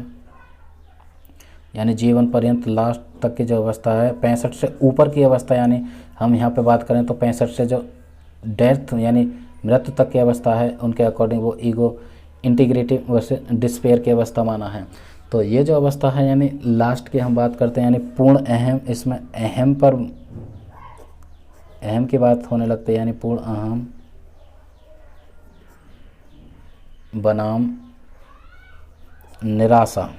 यानी जीवन पर्यंत लास्ट तक की जो अवस्था है, 65 से ऊपर की अवस्था यानी हम यहाँ पे बात करें तो 65 से जो डेथ यानी मृत्यु तक की अवस्था है, उनके अकॉर्डिंग वो ईगो इंटीग्रिटी वर्सेस डिस्पेयर की अवस्था माना है। तो ये जो अवस्था है यानी लास्ट की हम बात करते हैं यानी पूर्ण अहम, इसमें अहम पर अहम की बात होने लगती है, यानी पूर्ण अहम बनाम निराशा,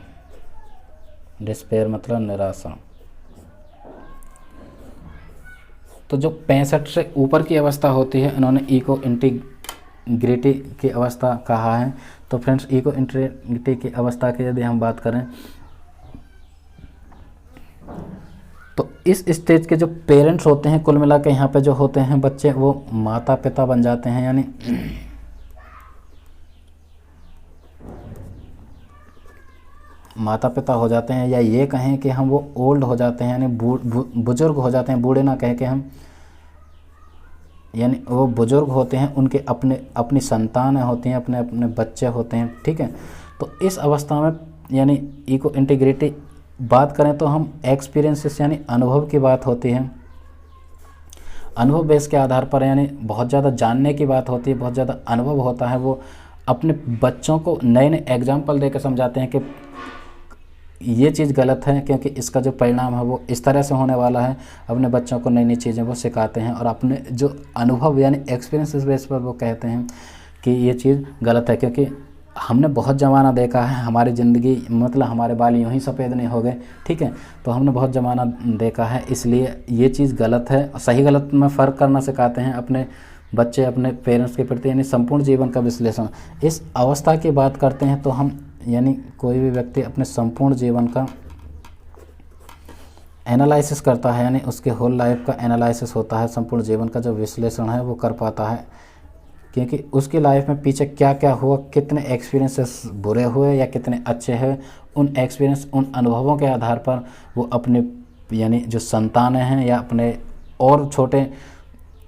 डिस्पेयर मतलब निराशा। तो जो 65 से ऊपर की अवस्था होती है, इन्होंने ईगो इंटीग्रिटी की अवस्था कहा है। तो फ्रेंड्स ईगो इंटीग्रिटी की अवस्था की यदि हम बात करें तो इस स्टेज के जो पेरेंट्स होते हैं, कुल मिला के यहाँ पे जो होते हैं बच्चे, वो माता पिता बन जाते हैं, यानी माता पिता हो जाते हैं, या ये कहें कि हम वो ओल्ड हो जाते हैं यानी बुजुर्ग हो जाते हैं, बूढ़े ना कह के हम, यानी वो बुजुर्ग होते हैं, उनके अपनी संतानें होती हैं, अपने अपने बच्चे होते हैं, ठीक है। तो इस अवस्था में यानी ईगो इंटीग्रिटी बात करें तो हम एक्सपीरियंसेस यानी अनुभव की बात होती है, अनुभव बेस के आधार पर यानी बहुत ज़्यादा जानने की बात होती है, बहुत ज़्यादा अनुभव होता है। वो अपने बच्चों को नए नए एग्जाम्पल देकर समझाते हैं कि ये चीज़ गलत है क्योंकि इसका जो परिणाम है वो इस तरह से होने वाला है। अपने बच्चों को नई नई चीज़ें वो सिखाते हैं और अपने जो अनुभव यानी एक्सपीरियंसेस बेस पर वो कहते हैं कि ये चीज़ गलत है, क्योंकि हमने बहुत ज़माना देखा है, हमारी ज़िंदगी मतलब हमारे बाल यूँ ही सफ़ेद नहीं हो गए, ठीक है। तो हमने बहुत ज़माना देखा है, इसलिए ये चीज़ गलत है। सही गलत में फ़र्क करना सिखाते हैं अपने बच्चे अपने पेरेंट्स के प्रति, यानी संपूर्ण जीवन का विश्लेषण। इस अवस्था की बात करते हैं तो हम यानी कोई भी व्यक्ति अपने संपूर्ण जीवन का एनालिसिस करता है, यानी उसके होल लाइफ का एनालिसिस होता है, संपूर्ण जीवन का जो विश्लेषण है वो कर पाता है, क्योंकि उसकी लाइफ में पीछे क्या क्या हुआ, कितने एक्सपीरियंसेस बुरे हुए या कितने अच्छे हैं, उन एक्सपीरियंस उन अनुभवों के आधार पर वो अपने यानी जो संतानें हैं या अपने और छोटे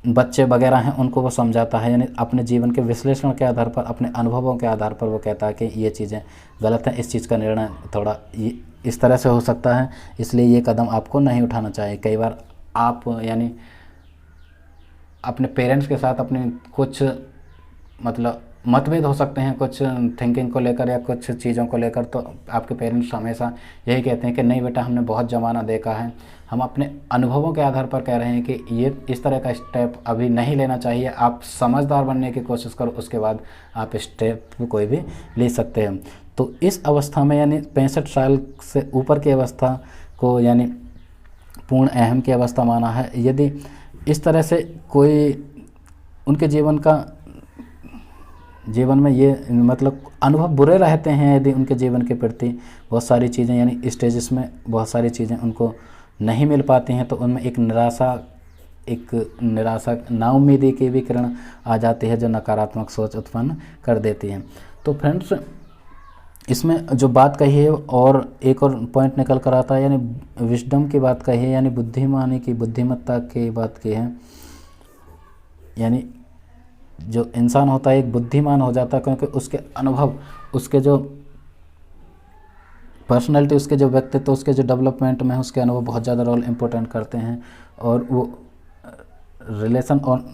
बच्चे वगैरह हैं उनको वो समझाता है, यानी अपने जीवन के विश्लेषण के आधार पर, अपने अनुभवों के आधार पर वो कहता है कि ये चीज़ें गलत हैं, इस चीज़ का निर्णय थोड़ा इस तरह से हो सकता है, इसलिए ये कदम आपको नहीं उठाना चाहिए। कई बार आप यानी अपने पेरेंट्स के साथ अपने कुछ मतलब मतभेद हो सकते हैं कुछ थिंकिंग को लेकर या कुछ चीज़ों को लेकर, तो आपके पेरेंट्स हमेशा यही कहते हैं कि नहीं बेटा, हमने बहुत ज़माना देखा है, हम अपने अनुभवों के आधार पर कह रहे हैं कि ये इस तरह का स्टेप अभी नहीं लेना चाहिए, आप समझदार बनने की कोशिश करो, उसके बाद आप स्टेप कोई भी ले सकते हैं। तो इस अवस्था में यानी 65 साल से ऊपर की अवस्था को यानी पूर्ण अहम की अवस्था माना है। यदि इस तरह से कोई उनके जीवन में ये मतलब अनुभव बुरे रहते हैं, यदि उनके जीवन के प्रति बहुत सारी चीज़ें यानी स्टेजेस में बहुत सारी चीज़ें उनको नहीं मिल पाती हैं, तो उनमें एक निराशा नाउम्मीदी की भी किरण आ जाती है, जो नकारात्मक सोच उत्पन्न कर देती है। तो फ्रेंड्स, इसमें जो बात कही है और एक और पॉइंट निकल कर आता है, यानी विजडम की बात कही है, यानी बुद्धिमानी की, बुद्धिमत्ता की बात की है। यानी जो इंसान होता है एक बुद्धिमान हो जाता है, क्योंकि उसके अनुभव, उसके जो पर्सनैलिटी, उसके जो व्यक्तित्व, उसके जो डेवलपमेंट में उसके अनुभव बहुत ज़्यादा रोल इम्पोर्टेंट करते हैं। और वो रिलेशन और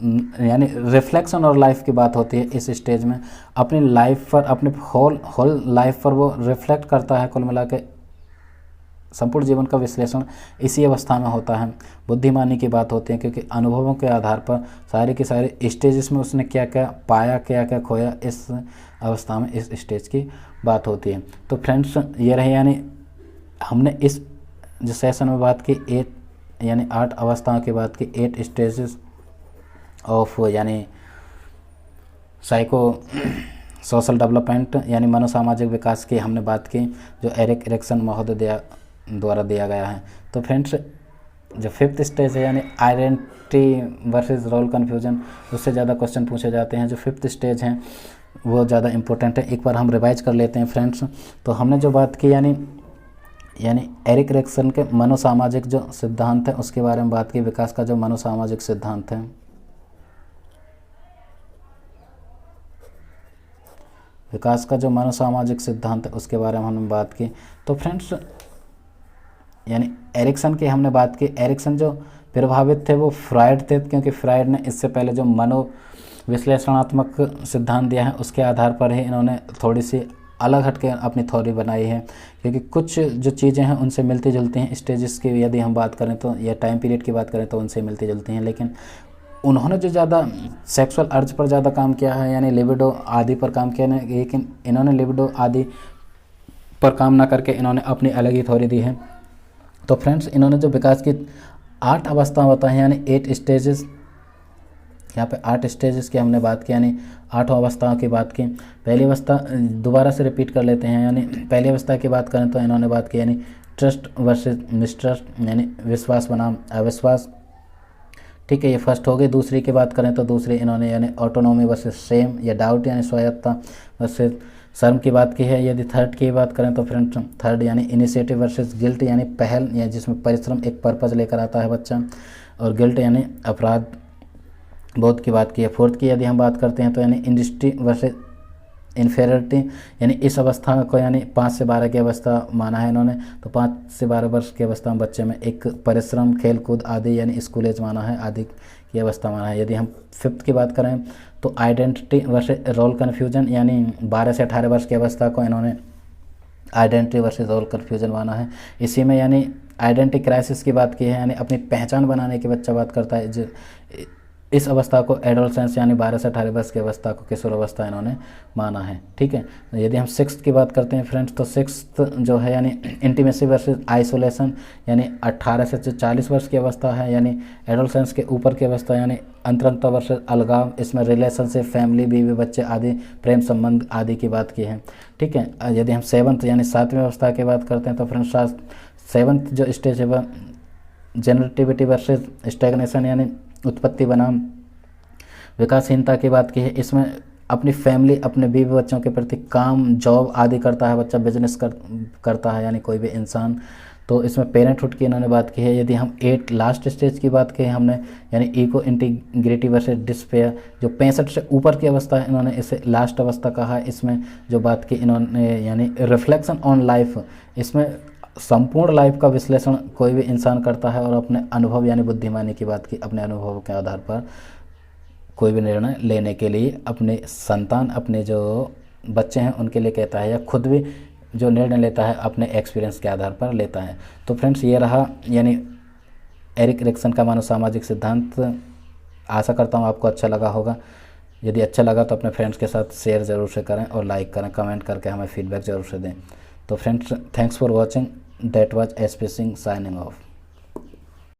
यानी रिफ्लेक्शन और लाइफ की बात होती है इस स्टेज में, अपनी लाइफ पर, अपने होल लाइफ पर वो रिफ्लेक्ट करता है। कुल मिला के संपूर्ण जीवन का विश्लेषण इसी अवस्था में होता है। बुद्धिमानी की बात होती है, क्योंकि अनुभवों के आधार पर सारे के सारे स्टेजेस में उसने क्या क्या पाया, क्या क्या खोया, इस अवस्था में इस स्टेज की बात होती है। तो फ्रेंड्स, ये रहे यानी हमने इस जो सेशन में बात की 8 अवस्थाओं की बात की, 8 स्टेजेस ऑफ यानी साइको सोशल डेवलपमेंट यानी मनोसामाजिक विकास की हमने बात की, जो एरिक एरिक्सन महोदय द्वारा दिया गया है। तो फ्रेंड्स, जो 5th स्टेज है यानी आइडेंटिटी वर्सेस रोल कन्फ्यूजन, उससे ज़्यादा क्वेश्चन पूछे जाते हैं। जो 5th स्टेज हैं वो ज़्यादा इंपॉर्टेंट है। एक बार हम रिवाइज कर लेते हैं फ्रेंड्स। तो हमने जो बात की यानी एरिक एरिक्सन के मनोसामाजिक जो सिद्धांत है उसके बारे में बात की, विकास का जो मनोसामाजिक सिद्धांत है, विकास का जो मनोसामाजिक सिद्धांत है उसके बारे में हमने बात की। तो फ्रेंड्स, यानी एरिक्सन की हमने बात की। एरिक्सन जो प्रभावित थे वो फ्राइड थे, क्योंकि फ्राइड ने इससे पहले जो मनोविश्लेषणात्मक सिद्धांत दिया है उसके आधार पर ही इन्होंने थोड़ी सी अलग हटके अपनी थ्योरी बनाई है, क्योंकि कुछ जो चीज़ें हैं उनसे मिलती जुलती हैं। स्टेजेस की यदि हम बात करें तो, या टाइम पीरियड की बात करें तो उनसे मिलती जुलती हैं, लेकिन उन्होंने जो ज़्यादा सेक्सुअल अर्ज पर ज़्यादा काम किया है, यानी लिबिडो आदि पर काम किया है, लेकिन इन्होंने लिबिडो आदि पर काम ना करके इन्होंने अपनी अलग ही थ्योरी दी है। तो फ्रेंड्स, इन्होंने जो विकास की 8 अवस्था बताई हैं, यानी 8 स्टेजेस, यहाँ पे 8 स्टेजेस की हमने बात की, यानी 8 अवस्थाओं की बात की। पहली अवस्था दोबारा से रिपीट कर लेते हैं। यानी पहली अवस्था की बात करें तो इन्होंने बात की यानी ट्रस्ट वर्सेस मिसट्रस्ट, यानी विश्वास बनाम अविश्वास। ठीक है, ये फर्स्ट हो गई। दूसरी की बात करें तो दूसरी इन्होंने यानी ऑटोनॉमी वर्सेस सेम या डाउट यानी स्वायत्ता वर्सेस शर्म की बात की है। यदि थर्ड की बात करें तो फ्रेंड्स, थर्ड यानी इनिशिएटिव वर्सेस गिल्ट, यानी पहल या जिसमें परिश्रम एक पर्पज़ लेकर आता है बच्चा, और गिल्ट यानी अपराध बोध की बात की है। फोर्थ की यदि हम बात करते हैं तो यानी इंडस्ट्री वर्सेस इन्फेरिटी, यानी इस अवस्था को यानी 5 से 12 की अवस्था माना है इन्होंने। तो 5 से 12 वर्ष की अवस्था में बच्चे में एक परिश्रम, खेलकूद आदि यानी स्कूल एज माना है, आदि की अवस्था माना है। यदि हम 5th की बात करें तो आइडेंटिटी वर्सेस रोल कन्फ्यूजन, यानी 12 से 18 वर्ष की अवस्था को इन्होंने आइडेंटिटी वर्सेस रोल कन्फ्यूजन माना है। इसी में यानी आइडेंटिटी क्राइसिस की बात की है, यानी अपनी पहचान बनाने की बच्चा बात करता है। जो इस अवस्था को एडोलसेंस यानी 12 से 18 वर्ष की अवस्था को किशोर अवस्था इन्होंने माना है। ठीक है, यदि हम 6th की बात करते हैं फ्रेंड्स, तो 6th जो है यानी इंटीमेसी वर्सेस आइसोलेशन, यानी 18 से 40 वर्ष की अवस्था है, यानी एडोलसेंस के ऊपर की अवस्था, यानी अंतरंगता वर्सेस अलगाव। इसमें रिलेशनशिप, फैमिली, बीवी बच्चे आदि, प्रेम संबंध आदि की बात की है। ठीक है, यदि हम 7th यानी 7वीं अवस्था की बात करते हैं तो फ्रेंड्स 7th जो स्टेज है वह जनरेटिविटी वर्सेस स्टैग्नेशन, यानी उत्पत्ति बनाम विकासहीनता की बात की है। इसमें अपनी फैमिली, अपने बीवी बच्चों के प्रति काम, जॉब आदि करता है बच्चा, बिजनेस करता है यानी कोई भी इंसान। तो इसमें पेरेंटहुड की इन्होंने बात की है। यदि हम 8 लास्ट स्टेज की बात की हमने, यानी इको इंटीग्रिटी वर्सेस डिस्पेयर, जो 65 से ऊपर की अवस्था है इन्होंने इसे लास्ट अवस्था कहा है। इसमें जो बात की इन्होंने यानी रिफ्लेक्शन ऑन लाइफ, इसमें संपूर्ण लाइफ का विश्लेषण कोई भी इंसान करता है और अपने अनुभव यानी बुद्धिमानी की बात की अपने अनुभवों के आधार पर कोई भी निर्णय लेने के लिए अपने संतान, अपने जो बच्चे हैं उनके लिए कहता है, या खुद भी जो निर्णय लेता है अपने एक्सपीरियंस के आधार पर लेता है। तो फ्रेंड्स ये रहा यानी एरिक एरिक्सन का मनोसामाजिक सिद्धांत। आशा करता हूँ आपको अच्छा लगा होगा। यदि अच्छा लगा तो अपने फ्रेंड्स के साथ शेयर ज़रूर से करें और लाइक करें, कमेंट करके हमें फीडबैक ज़रूर से दें। तो friends, thanks for watching. That was SP Singh signing off.